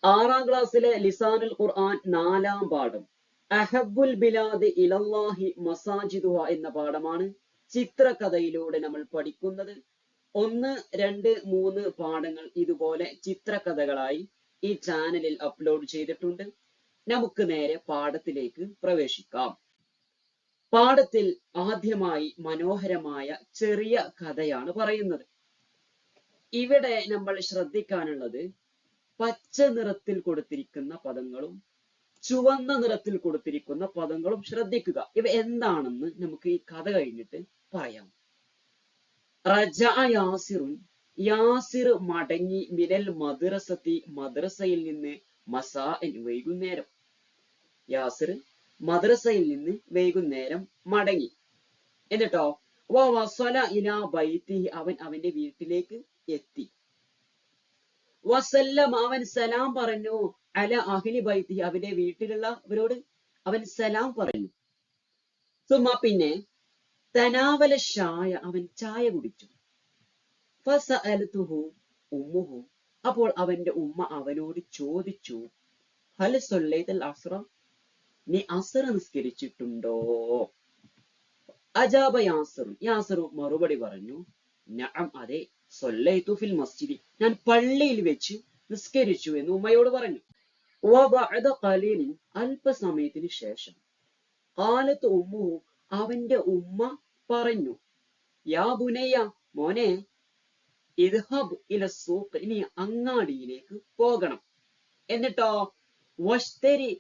6ാം ക്ലാസ്സിലെ ലിസാനുൽ ഖുർആൻ 4ാം പാഠം അഹബ്ബുൽ ബിലാദി ഇലല്ലാഹി മസാജിദുഹ എന്ന പാഠമാണ് ചിത്രകഥയിലൂടെ നമ്മൾ പഠിക്കുന്നത്. 1, 2, 3 പാഠങ്ങൾ ഇതുപോലെ ചിത്രകഥകളായി ഈ ചാനലിൽ അപ്ലോഡ് ചെയ്തിട്ടുണ്ട്. നമുക്ക് നേരെ പാഠത്തിലേക്ക് പ്രവേശിക്കാം. പാഠത്തിൽ ആദ്യമായി മനോഹരമായ ചെറിയ കഥയാണ് പറയുന്നത്. ഇവിടെ നമ്മൾ ശ്രദ്ധിക്കാനുള്ളത് പച്ച നിറത്തിൽ കൊടുത്തിരിക്കുന്ന പദങ്ങളും ചുവന്ന നിറത്തിൽ കൊടുത്തിരിക്കുന്ന പദങ്ങളും ശ്രദ്ധിക്കുക. ഇവ എന്താണെന്ന് നമുക്ക് ഈ കഥ കഴിഞ്ഞിട്ട് പറയാം. റജഅ യാസിറുൻ, യാസിർ മടങ്ങി, മിനൽ മദ്രസത്തി, മദ്രസയിൽ നിന്ന്, മസാഅൻ വൈകുന്നേരം. യാസിർ മദ്രസയിൽ നിന്ന് വൈകുന്നേരം മടങ്ങി. എന്നിട്ടോ വസല ഇലാ ബൈത്തിഹി, അവൻ അവന്റെ വീട്ടിലേക്ക് എത്തി. വസല്ലം, അവൻ സലാം പറഞ്ഞു, അല അഹ്ലി ബൈത്തിഹി, അവന്റെ വീട്ടിലുള്ളവരോട് അവൻ സലാം പറഞ്ഞു. സുമ, പിന്നെ, തനാവല ഷായ, അവൻ ചായ കുടിച്ചു. ഫസഅലതുഹു ഉമ്മുഹു, അപ്പോൾ അവന്റെ ഉമ്മ അവനോട് ചോദിച്ചു, ഹൽ സല്ലൈതൽ അസ്റ, നീ അസ്ർ നിസ്കരിച്ചിട്ടുണ്ടോ? അജാബ യാസിർ, യാസിർ മറുപടി പറഞ്ഞു, നഅം, അതെ, സല്ലൈതു ഫിൽ മസ്ജിദി, ഞാൻ പള്ളിയിൽ വെച്ച് നിസ്കരിച്ചു എന്ന് ഉമ്മയോട് പറഞ്ഞു. വബഅദ ഖലീലിൻ, അല്പസമയത്തിന് ശേഷം, ഖാലത്ത് ഉമ്മുഹു, അവന്റെ ഉമ്മ പറഞ്ഞു, യാ ബുനയ്യ, മോനെ, ഇദ്ഹബ് ഇല സൂഖ്, ഇനി അങ്ങാടിയിലേക്ക് പോകണം. എന്നിട്ടോ വഷ്തരി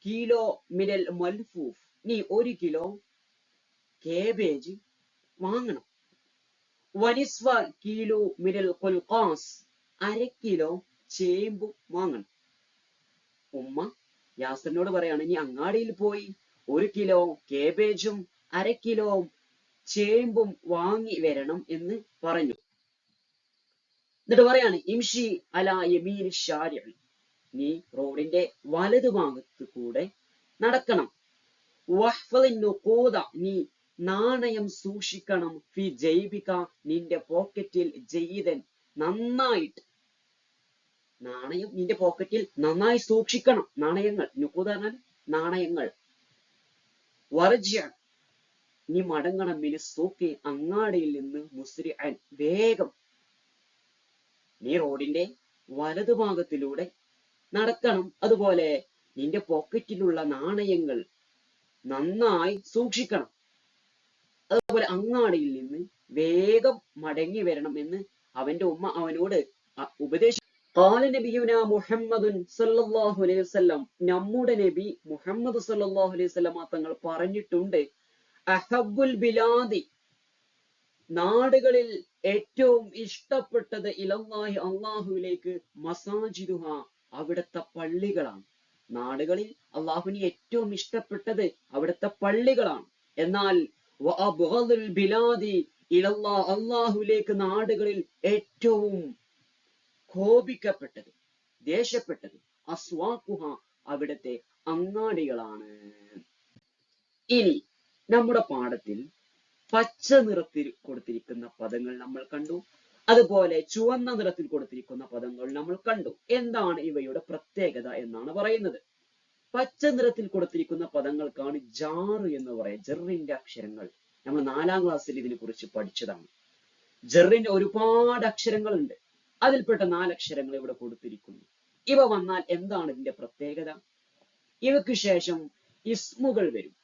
കിലോ മിനൽ മൽഫൂഫ്, നീ 1 കിലോ കേബേജ് വാങ്ങണം. വനിസ്വ കിലോ മിനൽ ഖുൽഖാസ്, 1/2 കിലോ ചേമ്പും വാങ്ങണം. ഉമ്മ യാസിറിനോട് പറയാണ്, നീ അങ്ങാടിയിൽ പോയി 1 കിലോ കേബേജും 1/2 കിലോ ചേമ്പും വാങ്ങി വരണം എന്ന് പറഞ്ഞു. എന്നിട്ട് പറയാണ്, ഇംഷി അലാ യമീൻ ഷാരി, നീ റോഡിന്റെ വലതുഭാഗത്ത് കൂടെ നടക്കണം. വഹ്ഫളിൻ നുഖൂദ, നീ നാണയം സൂക്ഷിക്കണം. ഫി ജൈബിക, നിന്റെ പോക്കറ്റിൽ, ജയ്യിദൻ, നന്നായിട്ട്, നാണയം നിന്റെ പോക്കറ്റിൽ നന്നായി സൂക്ഷിക്കണം. നാണയങ്ങൾ, നുഖൂദ പറഞ്ഞാൽ നാണയങ്ങൾ. വർജി, നീ മടങ്ങണം, മിന സൂഖി, അങ്ങാടിയിൽ നിന്ന്, മുസ്രിഅൻ, വേഗം. നീ റോഡിന്റെ വലതുഭാഗത്തിലൂടെ നടക്കണം. അതുപോലെ നിന്റെ പോക്കറ്റിലുള്ള നാണയങ്ങൾ നന്നായി സൂക്ഷിക്കണം. അതുപോലെ അങ്ങാടിയിൽ നിന്ന് വേഗം മടങ്ങി വരണം എന്ന് അവന്റെ ഉമ്മ അവനോട് ഉപദേശിച്ചു. ഖാല നബിയുനാ മുഹമ്മദുൻ സല്ലല്ലാഹു അലൈഹി വസല്ലം, നമ്മുടെ നബി മുഹമ്മദ് സല്ലല്ലാഹു അലൈഹി വസല്ലം തങ്ങൾ പറഞ്ഞിട്ടുണ്ട്, അഹബ്ബുൽ ബിലാദി, നാടുകളിൽ ഏറ്റവും ഇഷ്ടപ്പെട്ടത്, ഇലല്ലാഹി, അള്ളാഹുവിലേക്ക്, മസാജിദുഹ, അവിടുത്തെ പള്ളികളാണ്. നാടുകളിൽ അള്ളാഹുവിന് ഏറ്റവും ഇഷ്ടപ്പെട്ടത് അവിടുത്തെ പള്ളികളാണ്. എന്നാൽ വഅബ്ഗദുൽ ബിലാദി ഇലല്ലാഹ്, അള്ളാഹുവിലേക്ക് നാടുകളിൽ ഏറ്റവും കോപിക്കപ്പെട്ടത്, ദേഷ്യപ്പെട്ടത്, അസ്വാഖുഹ, അവിടുത്തെ അങ്ങാടികളാണ്. ഇനി നമ്മുടെ പാഠത്തിൽ പച്ച നിറത്തിൽ കൊടുത്തിരിക്കുന്ന പദങ്ങൾ നമ്മൾ കണ്ടു. അതുപോലെ ചുവന്ന നിറത്തിൽ കൊടുത്തിരിക്കുന്ന പദങ്ങൾ നമ്മൾ കണ്ടു. എന്താണ് ഇവയുടെ പ്രത്യേകത എന്നാണ് പറയുന്നത്. പച്ച നിറത്തിൽ കൊടുത്തിരിക്കുന്ന പദങ്ങൾക്കാണ് ജാറ് എന്ന് പറയാം. ജറിന്റെ അക്ഷരങ്ങൾ നമ്മൾ 4ാം ക്ലാസ്സിൽ ഇതിനെ കുറിച്ച് പഠിച്ചതാണ്. ജറിന്റെ ഒരുപാട് അക്ഷരങ്ങളുണ്ട്. അതിൽപ്പെട്ട 4 അക്ഷരങ്ങൾ ഇവിടെ കൊടുത്തിരിക്കുന്നു. ഇവ വന്നാൽ എന്താണ് ഇതിന്റെ പ്രത്യേകത? ഇവയ്ക്ക് ശേഷം ഇസ്മുകൾ വരും,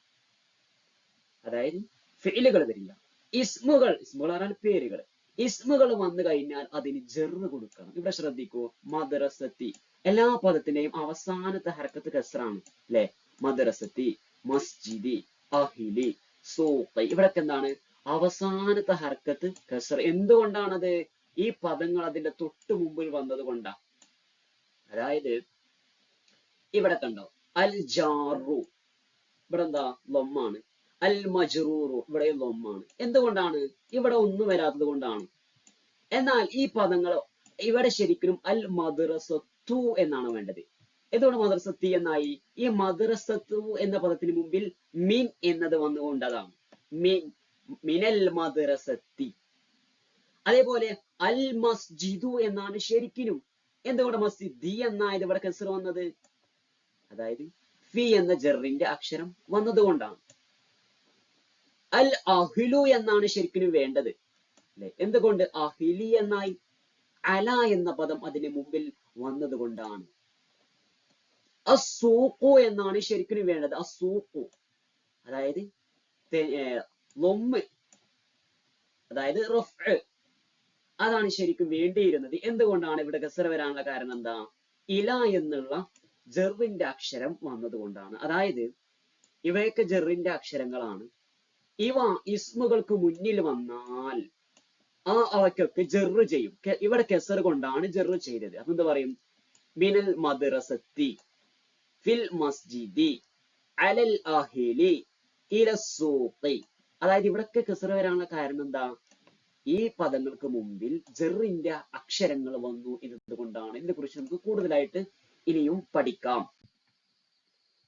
അതായത് ഫിഇലുകൾ വരില്ല. ഇസ്മുകൾ പറഞ്ഞാൽ പേരുകൾ. ഇസ്മുകൾ വന്നു കഴിഞ്ഞാൽ അതിന് ജറ് കൊടുക്കണം. ഇവിടെ ശ്രദ്ധിക്കൂ, മദ്രസത്തി, എല്ലാ പദത്തിന്റെയും അവസാനത്തെ ഹർക്കത്ത് കസ്റാണ് അല്ലെ. മദ്രസത്തി, മസ്ജിദി, അഹിലി, സൂഖ്, ഇവിടൊക്കെ എന്താണ് അവസാനത്തെ ഹർക്കത്ത് കസ്ർ. എന്തുകൊണ്ടാണത്? ഈ പദങ്ങൾ അതിന്റെ തൊട്ട് മുമ്പിൽ വന്നത് കൊണ്ടാ. അതായത് ഇവിടെ കണ്ടോ, അൽ ജാറു, ഇവിടെ എന്താ ലൊമ്മാണ്. അൽ മജ്റൂറു, ഇവിടെ ലൊമ്മാണ്. എന്തുകൊണ്ടാണ്? ഇവിടെ ഒന്നും വരാത്തത് കൊണ്ടാണ്. എന്നാൽ ഈ പദങ്ങൾ ഇവിടെ ശരിക്കും അൽ മദ്രസത്തു എന്നാണ് വേണ്ടത്. എന്തുകൊണ്ട് മദ്രസത്തി എന്നായി? ഈ മദ്രസത്തു എന്ന പദത്തിന് മുമ്പിൽ മിൻ എന്നത് വന്നുകൊണ്ടതാണ്. മിനൽ മദ്രസത്തി. അതേപോലെ അൽ മസ്ജിദു എന്നാണ് ശരിക്കും. എന്തുകൊണ്ട് മസ്ജിദി എന്നായത് ഇവിടെ കെസർ വന്നത്? അതായത് ഫി എന്ന ജറിന്റെ അക്ഷരം വന്നതുകൊണ്ടാണ്. അൽ അഹ്ലു എന്നാണ് ശരിക്കും വേണ്ടത് അല്ലെ? എന്തുകൊണ്ട് അഹിലി എന്നായി? അല എന്ന പദം അതിന് മുമ്പിൽ വന്നത് കൊണ്ടാണ്. അസൂഖു എന്നാണ് ശരിക്കും വേണ്ടത്. അസൂഖു അതായത് അതായത് റഫ് അതാണ് ശരിക്കും വേണ്ടിയിരുന്നത്. എന്തുകൊണ്ടാണ് ഇവിടെ കസറ വരാനുള്ള കാരണം? എന്താ? ഇല എന്നുള്ള ജെറിന്റെ അക്ഷരം വന്നതുകൊണ്ടാണ്. അതായത് ഇവയൊക്കെ ജെറിന്റെ അക്ഷരങ്ങളാണ്. ഇവ ഇസ്മുകൾക്ക് മുന്നിൽ വന്നാൽ അവയ്ക്കൊക്കെ ജെറ് ചെയ്യും. ഇവിടെ കെസർ കൊണ്ടാണ് ജെറ് ചെയ്തത്. അപ്പൊ എന്ത് പറയും? മിനൽ മദ്റസത്തി, ഫിൽ മസ്ജിദി, അലൽ അഹിലി, ഇലസ്സൂഖി. അതായത് ഇവിടൊക്കെ കെസർ വരാനുള്ള കാരണം എന്താ? ഈ പദങ്ങൾക്ക് മുമ്പിൽ ജെറിന്റെ അക്ഷരങ്ങൾ വന്നു എന്നതുകൊണ്ടാണ്. ഇതിനെ കുറിച്ച് നമുക്ക് കൂടുതലായിട്ട് ഇനിയും പഠിക്കാം.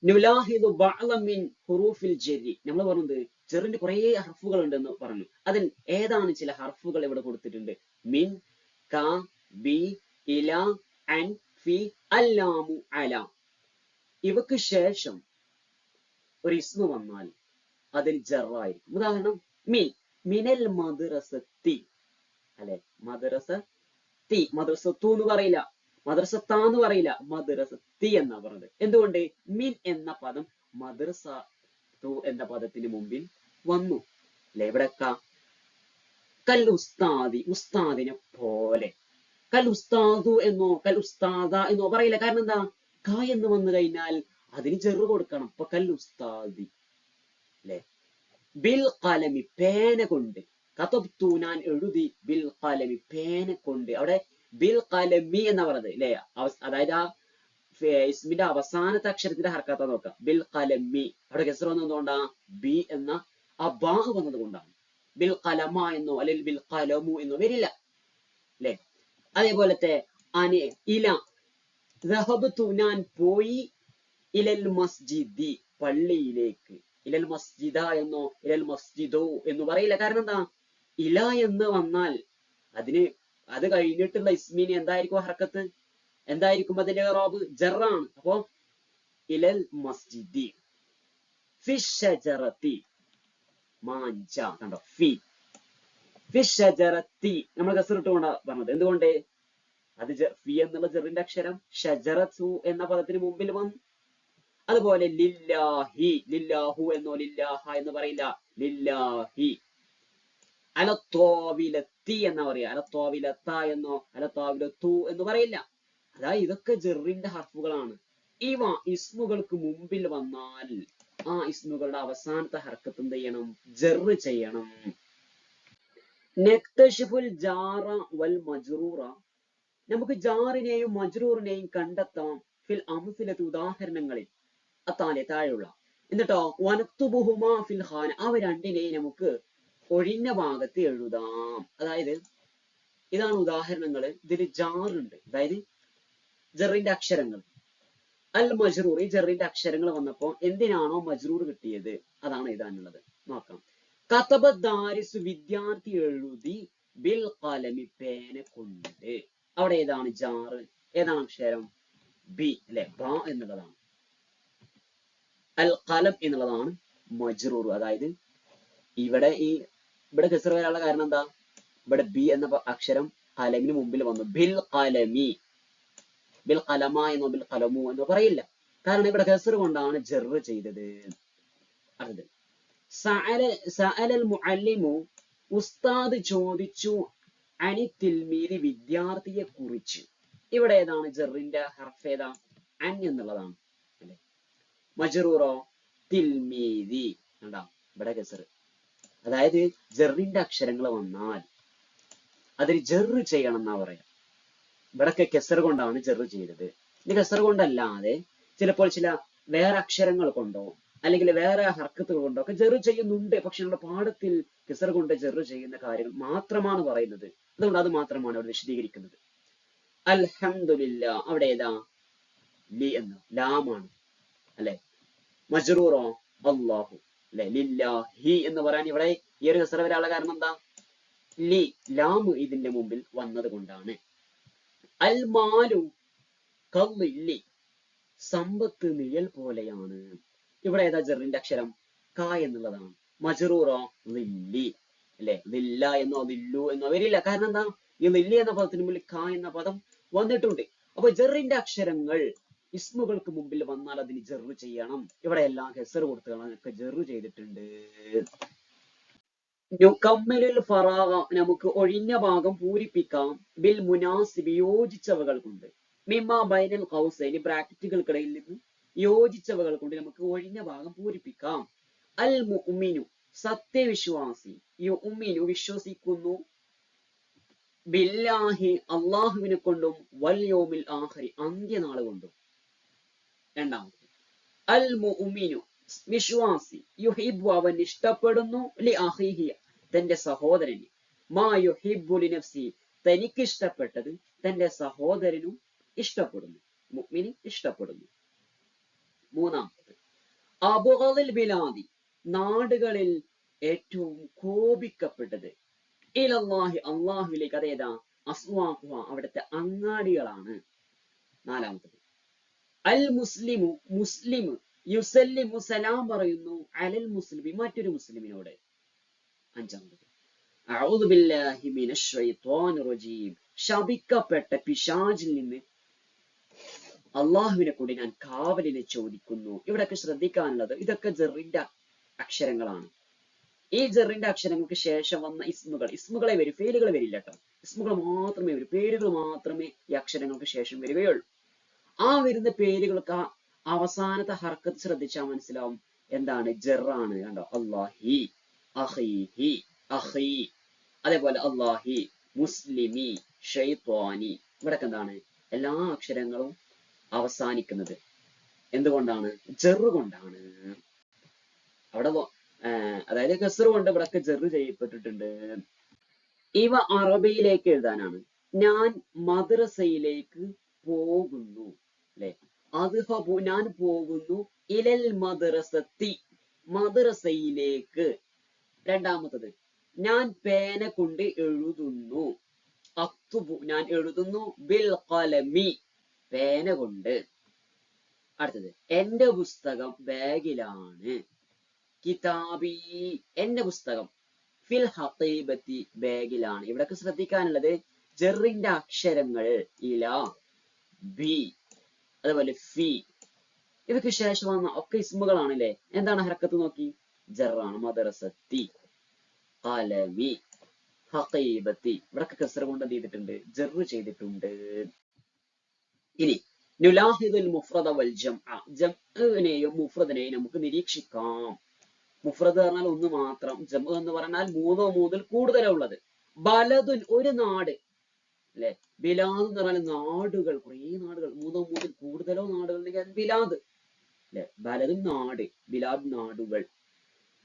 നുലാഹിദു ബഅള മിൻ ഹുറൂഫിൽ ജരി. നമ്മൾ പറഞ്ഞത് ജെറിന്റെ കുറെ ഹർഫുകൾ ഉണ്ടെന്ന് പറഞ്ഞു. അതിൽ ഏതാണ് ചില ഹർഫുകൾ ഇവിടെ കൊടുത്തിട്ടുണ്ട്? മിൻ, ക, ബി, ഇല, അൻ, ഫി, അല്ലാമു, അല. ഇവക്ക് ശേഷം ഒരു ഇസ്മു വന്നാൽ അതിൽ ജറായിരിക്കും. ഉദാഹരണം മിൻ, മിനൽ മദ്റസത്തി അല്ലെ? മദ്റസത്തി, മദ്റസത്തു എന്ന് പറയില്ല, മദ്റസത്താന്ന് പറയില്ല, മദ്റസത്തി എന്നാ പറഞ്ഞത്. എന്തുകൊണ്ട്? മിൻ എന്ന പദം മദ്റസ എന്ന പദത്തിന് മുമ്പിൽ വന്നു അല്ലെ? ഇവിടെ കൽ ഉസ്താദി, ഉസ്താദിനെ പോലെ. കൽ ഉസ്താദു എന്നോ കൽ ഉസ്താദ എന്നോ പറയില്ല. കാരണം എന്താ? ക എന്ന് വന്നു കഴിഞ്ഞാൽ അതിന് ചെറു കൊടുക്കണം. അപ്പൊ കൽ ഉസ്താദി അല്ലെ? ബിൽ ഖലമി, പേന കൊണ്ട്. കതബ്തു, ഞാൻ എഴുതി. ബിൽ ഖലമി, പേന കൊണ്ട്. അവിടെ ബിൽ ഖലമി എന്നാ പറഞ്ഞത് അല്ലെ? അതായത് ആ ഇസ്മിന്റെ അവസാനത്തെ അക്ഷരത്തിന്റെ ഹർക്കത്താ നോക്കാം. ബിൽ ഖലമി. അവിടെ കെസ്ർ വന്നതുകൊണ്ടാ? ബി എന്ന ആ ബാഹ് വന്നത് കൊണ്ടാണ്. ബിൽ ഖലമ എന്നോ അല്ലെങ്കിൽ ബിൽ ഖലമു എന്നോ വരില്ല അല്ലെ? അതേപോലത്തെ ഇല, ദഹബതു, ഞാൻ പോയി. ഇലൽ മസ്ജിദി, പള്ളിയിലേക്ക്. ഇലൽ മസ്ജിദ എന്നോ ഇലൽ മസ്ജിദോ എന്ന് പറയില്ല. കാരണം എന്താ? ഇല എന്ന് വന്നാൽ അത് കഴിഞ്ഞിട്ടുള്ള ഇസ്മിന് എന്തായിരിക്കും ഹർക്കത്ത്? എന്തായിരിക്കും അതിന്റെ ഇറാബ്? ജറാണ്. അപ്പോ ഇലൽ മസ്ജിദി. ഫി ഷജറത്തി, മാഞ്ച. കണ്ടോ? ഫി ഷജറത്തി നമ്മൾ കസറിട്ടുകൊണ്ടാ പറഞ്ഞത്. എന്തുകൊണ്ട്? അത് ഫി എന്നുള്ള ജറിന്റെ അക്ഷരം ഷജറത്തു എന്ന പദത്തിന് മുമ്പിൽ വന്നു. അതുപോലെ ലില്ലാഹി, ലില്ലാഹു എന്നോ ലില്ലാഹ എന്ന് പറയില്ല, ലില്ലാഹി. അലത്തോവിലത്തി എന്നാ പറയാ, അലത്തോവിലത്ത എന്നോ അലത്തോവിലത്തു എന്ന് പറയില്ല. അതായത് ഇതൊക്കെ ജെറിന്റെ ഹർഫുകളാണ്. ഇവ ഇസ്മുകൾക്ക് മുമ്പിൽ വന്നാൽ ആ ഇസ്മുകളുടെ അവസാനത്തെ ഹർക്കത്ത് എന്ത് ചെയ്യണം? ജെറ് ചെയ്യണം. നക്തശിഫുൽ ജാറ വൽ മജ്റൂറ. നമുക്ക് ജാറിനെയും മജ്റൂറിനെയും കണ്ടെത്താം. ഫിൽ അംസിലത്തി, ഉദാഹരണങ്ങളിൽ. താഴെയുള്ള. എന്നിട്ടോ വനക്തുബുഹുമാ ഫിൽ ഖാന, അവ രണ്ടിനെയും നമുക്ക് ഒഴിഞ്ഞ ഭാഗത്ത് എഴുതാം. അതായത് ഇതാണ് ഉദാഹരണങ്ങൾ. ഇതിൽ ജാറുണ്ട്, അതായത് ജറിന്റെ അക്ഷരങ്ങൾ. അൽ മജ്റൂർ, ഈ ജറിന്റെ അക്ഷരങ്ങൾ വന്നപ്പോ എന്തിനാണോ മജ്റൂർ കിട്ടിയത് അതാണ് എഴുതാനുള്ളത്. നോക്കാം. കതബ ദാരിസു, വിദ്യാർത്ഥി എഴുതി. ബിൽ ഖലമി, പേന കൊണ്ട്. അവിടെ ഏതാണ് ജാറ്? ഏതാണ് അക്ഷരം? ബി അല്ലെ? ബ എന്നുള്ളതാണ്. അൽ ഖലം എന്നുള്ളതാണ് മജ്റൂർ. അതായത് ഇവിടെ കെസ്ർ വരാനുള്ള കാരണം എന്താ? ഇവിടെ ബി എന്ന അക്ഷരം ഖലമിന് മുമ്പിൽ വന്നു. ബിൽ ഖലമി, ബിൽ ഖലമ എന്നോ ബിൽ ഖലമു എന്നോ പറയില്ല. കാരണം ഇവിടെ കെസ്ർ കൊണ്ടാണ് ജറ് ചെയ്തത്. അടുത്തത് സഅലൽ മുഅല്ലിമു, ഉസ്താദ് ചോദിച്ചു. അനി തിൽമീദി, വിദ്യാർത്ഥിയെ കുറിച്ച്. ഇവിടെ ഏതാണ് ജറിന്റെ ഹർഫ്? ഏതാ? അൻ എന്നുള്ളതാണ് അല്ലെ? മജ്റൂറോ? തിൽമീദി. കണ്ടാ? ഇവിടെ കെസ്ർ. അതായത് ജറിന്റെ അക്ഷരങ്ങൾ വന്നാൽ അതിൽ ജറ് ചെയ്യണം എന്നാ പറയാം. ഇവിടൊക്കെ കെസ്ർ കൊണ്ടാണ് ജറ് ചെയ്തത്. ഇനി കെസ്ർ കൊണ്ടല്ലാതെ ചിലപ്പോൾ ചില വേറെ അക്ഷരങ്ങൾ കൊണ്ടോ അല്ലെങ്കിൽ വേറെ ഹർക്കത്തുകൾ കൊണ്ടോ ഒക്കെ ജറ് ചെയ്യുന്നുണ്ട്. പക്ഷെ നമ്മുടെ പാഠത്തിൽ കെസ്ർ കൊണ്ട് ജറ് ചെയ്യുന്ന കാര്യങ്ങൾ മാത്രമാണ് പറയുന്നത്. അതുകൊണ്ട് അത് മാത്രമാണ് അവിടെ വിശദീകരിക്കുന്നത്. അൽഹംദുലില്ലാ, അവിടെ ഏതാ? ലി എന്ന്, ലാമാണ് അല്ലെ? മജ്റൂറോ? അല്ലാഹു അല്ലെ? ലില്ലാഹി എന്ന് പറയാൻ ഇവിടെ ഈ ഒരു കെസ്ർ വരാനുള്ള കാരണം എന്താ? ലി, ലാമ് ഇതിന്റെ മുമ്പിൽ വന്നത് കൊണ്ടാണ്. അൽ മാലു കല്ലില്ലി, സമ്പത്ത് നിഴൽ പോലെയാണ്. ഇവിടെ ഏതാ ജറിന്റെ അക്ഷരം? ക എന്നുള്ളതാണ്. മജ്റൂറോ ലില്ലി അല്ലെ? ലില്ല എന്നോ ലില്ലു എന്നോ വരില്ല. കാരണം എന്താ? ഈ ലില്ലി എന്ന പദത്തിന് മുമ്പിൽ ക എന്ന പദം വന്നിട്ടുണ്ട്. അപ്പൊ ജറിന്റെ അക്ഷരങ്ങൾ ഇസ്മുകൾക്ക് മുമ്പിൽ വന്നാൽ അതിന് ജറ് ചെയ്യണം. ഇവിടെ എല്ലാം ഹെസർ കൊടുത്തുകളൊക്കെ ജറ് ചെയ്തിട്ടുണ്ട്. നുകമ്മിലുൽ ഫറാഗ, നമുക്ക് ഒഴിഞ്ഞ ഭാഗം പൂരിപ്പിക്കാം. ബിൽ മുനാസിബ്, യോജിച്ചവകൾ കൊണ്ട്. മിമ്മ ബൈനൽ ഖൗസൈനി, ബ്രാക്കറ്റുകൾക്കിടയിൽ നിന്ന് യോജിച്ചവകൾ കൊണ്ട് നമുക്ക് ഒഴിഞ്ഞ ഭാഗം പൂരിപ്പിക്കാം. അൽ മുഅ്മിനു, സത്യവിശ്വാസി. യുഅ്മിനു, വിശ്വസിക്കുന്നു. ബില്ലാഹി, അള്ളാഹുവിനെ കൊണ്ടും. വൽ യൗമിൽ ആഖിരി, അന്ത്യനാൾ കൊണ്ടും. രണ്ടാമത് അൽ മുഅ്മിനു, വിശ്വാസി. യുഹിബ്ബു, അവൻ ഇഷ്ടപ്പെടുന്നു. ലി അഖീഹി, തന്റെ സഹോദരന്. മാ യുഹിബ്ബു ലി നഫ്സി, തനിക്ക് ഇഷ്ടപ്പെട്ടത് തന്റെ സഹോദരനും ഇഷ്ടപ്പെടുന്നു. മുഅ്മിന് ഇഷ്ടപ്പെടുന്നു. മൂന്നാമത് അബ്ഗദിൽ ബിലാദി, നാടുകളിൽ ഏറ്റവും കോപിക്കപ്പെട്ടത്. ഇലല്ലാഹി, അള്ളാഹുവിലേക്ക്. അതേതാ? അസ്വാഖുഹ, അവിടുത്തെ അങ്ങാടികളാണ്. നാലാമത്തത് അൽ മുസ്ലിമു, മുസ്ലിം. യുസല്ലിമു, സലാം പറയുന്നു. അലൽ മുസ്ലിമി, മറ്റൊരു മുസ്ലിമിനോട്. അഞ്ചാമത് അഊദു ബില്ലാഹി മിനശ് ശൈത്വാനിർ റജീം, ശപിക്കപ്പെട്ട പിശാചിൽ നിന്ന് അള്ളാഹുവിനെ കൊണ്ട് ഞാൻ കാവലിനെ ചോദിക്കുന്നു. ഇവിടെയൊക്കെ ശ്രദ്ധിക്കാനുള്ളത്, ഇതൊക്കെ ജറിന്റെ അക്ഷരങ്ങളാണ്. ഈ ജറിന്റെ അക്ഷരങ്ങൾക്ക് ശേഷം വന്ന ഇസ്മുകളെ വരും, ഫേലുകൾ വരില്ല കേട്ടോ. ഇസ്മുകൾ മാത്രമേ വരൂ, പേരുകൾ മാത്രമേ ഈ അക്ഷരങ്ങൾക്ക് ശേഷം വരികയുള്ളൂ. ആ വരുന്ന പേരുകൾക്ക് അവസാനത്തെ ഹർക്കത്ത് ശ്രദ്ധിച്ചാൽ മനസ്സിലാവും എന്താണ്? ജറാണ്. കണ്ടോ? അല്ലാഹി, അഖീഹി, അഖീ. അതേപോലെ അല്ലാഹി, മുസ്ലിമി, ഷൈത്വാനി. ഇവിടൊക്കെ എന്താണ്? എല്ലാ അക്ഷരങ്ങളും അവസാനിക്കുന്നത് എന്തുകൊണ്ടാണ്? ജറ് കൊണ്ടാണ്. അവിടെ അതായത് കസറ് കൊണ്ട് ഇവിടൊക്കെ ജറ് ചെയ്യപ്പെട്ടിട്ടുണ്ട്. ഇവ അറബിയിലേക്ക് എഴുതാനാണ്. ഞാൻ മദ്രസയിലേക്ക് പോകുന്നു, അല്ലെ? അദ്ഹബു, ഞാൻ പോകുന്നു. ഇലൽ മദ്രസത്തി, മദ്രസയിലേക്ക്. രണ്ടാമത്തത് ഞാൻ പേന കൊണ്ട് എഴുതുന്നു. അക്തുബു, ഞാൻ എഴുതുന്നു. ബിൽ ഖലമി, പേന കൊണ്ട്. അടുത്തത് എന്റെ പുസ്തകം ബാഗിലാണ്. കിതാബി, എന്റെ പുസ്തകം. ഫിൽ ഹഖീബത്തി, ബാഗിലാണ്. ഇവിടൊക്കെ ശ്രദ്ധിക്കാനുള്ളത് ജറിന്റെ അക്ഷരങ്ങൾ ഇല, ബി, അതുപോലെ ഫി. ഇവയ്ക്ക് ശേഷം വന്ന ഒക്കെ ഇസ്മുകളാണ് അല്ലെ? എന്താണ് ഹർക്കത്ത് നോക്കി? ജറാണ്. മദ്രസത്തി, ഖലമി, ഹഖീബത്തി. ഇവിടൊക്കെ കസ്റ കൊണ്ട് എന്ത് ചെയ്തിട്ടുണ്ട്? ജറ് ചെയ്തിട്ടുണ്ട്. ഇനി നുലാഹിദുൽ മുഫ്രദ വൽ ജംഅ, ജംഅനെയും മുഫ്രദിനെയും നമുക്ക് നിരീക്ഷിക്കാം. മുഫ്രദ് പറഞ്ഞാൽ ഒന്ന് മാത്രം, ജംഅ എന്ന് പറഞ്ഞാൽ മൂന്നോ മൂന്നിൽ കൂടുതലോ ഉള്ളത്. ബലദുൻ, ഒരു നാട്, അല്ലെ? ബിലാദ് എന്ന് പറഞ്ഞാൽ നാടുകൾ, കുറെ നാടുകൾ. മൂന്നോ മൂന്നിൽ കൂടുതലോ നാടുകൾ ഉണ്ടെങ്കിൽ ബിലാദ്, അല്ലെ? ബലദുൻ നാട്, ബിലാദ് നാടുകൾ.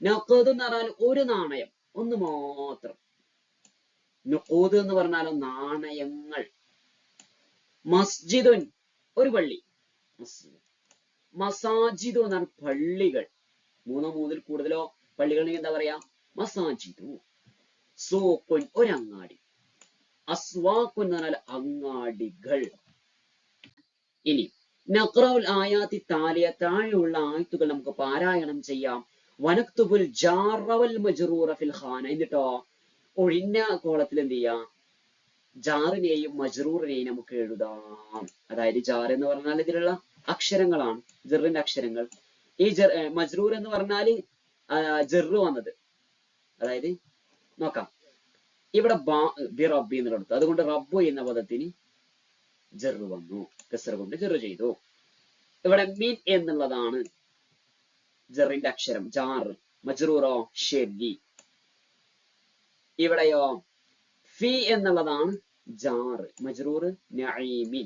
നഖദ് എന്ന് പറഞ്ഞാൽ ഒരു നാണയം, ഒന്ന് മാത്രം. നുഖൂദ് എന്ന് പറഞ്ഞാലോ നാണയങ്ങൾ. മസ്ജിദുൻ, ഒരു പള്ളി. മസാജിദു എന്ന് പറഞ്ഞാൽ പള്ളികൾ. മൂന്നോ മൂന്നിൽ കൂടുതലോ പള്ളികൾ എന്താ പറയാ? മസാജിദു. സൂഖുൻ, ഒരങ്ങാടി. അസ്വാഖുൻ എന്ന് പറഞ്ഞാൽ അങ്ങാടികൾ. ഇനി നഖ്റഉൽ ആയാത്തി താലിയ, താഴെയുള്ള ആയത്തുകൾ നമുക്ക് പാരായണം ചെയ്യാം. വനക്തുബുൽ ജാറ വൽ മജ്റൂറ ഫിൽ ഖാന, എന്നിട്ടോ ഒഴിഞ്ഞ കോളത്തിൽ എന്ത് ചെയ്യാം? ജാറിനെയും മജ്റൂറിനെയും നമുക്ക് എഴുതാം. അതായത് ജാർ എന്ന് പറഞ്ഞാൽ ഇതിലുള്ള അക്ഷരങ്ങളാണ്, ജറിന്റെ അക്ഷരങ്ങൾ. ഈ മജ്റൂർ എന്ന് പറഞ്ഞാല് ജറ് വന്നത്, അതായത് നോക്കാം, ഇവിടെ ബി റബ്ബി എന്ന് കൊടുത്തു, അതുകൊണ്ട് റബ്ബു എന്ന പദത്തിന് ജറ് വന്നു, കസർ കൊണ്ട് ജറ് ചെയ്തു. ഇവിടെ മീൻ എന്നുള്ളതാണ് ജറിന്റെ അക്ഷരം, ജാർ. മജ്റൂറോ ശരി. ഇവിടെയോ ഫി എന്നുള്ളതാണ് ജാർ, മജ്റൂർ നഈമി.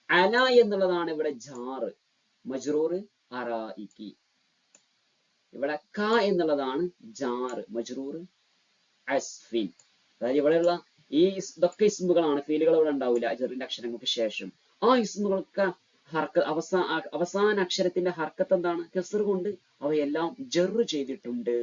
അല എന്നുള്ളതാണ് ഇവിടെ ജാർ, മജ്റൂർ അറായിക്കി. ഇവിടെ ക എന്നുള്ളതാണ് ജാർ, മജ്റൂർ അസ്ഫിൻ. അതായത് ഇവിടെയുള്ള ഈ ഇതൊക്കെ ഇസ്മുകളാണ്, ഫീലുകൾ ഇവിടെ ഉണ്ടാവില്ല ജറിന്റെ അക്ഷരങ്ങൾക്ക് ശേഷം. ആ ഇസ്മുകൾക്ക് അവസാന അക്ഷരത്തിന്റെ ഹർക്കത്ത് എന്താണ്? കസർ കൊണ്ട് അവയെല്ലാം ജറ് ചെയ്തിട്ടുണ്ട്.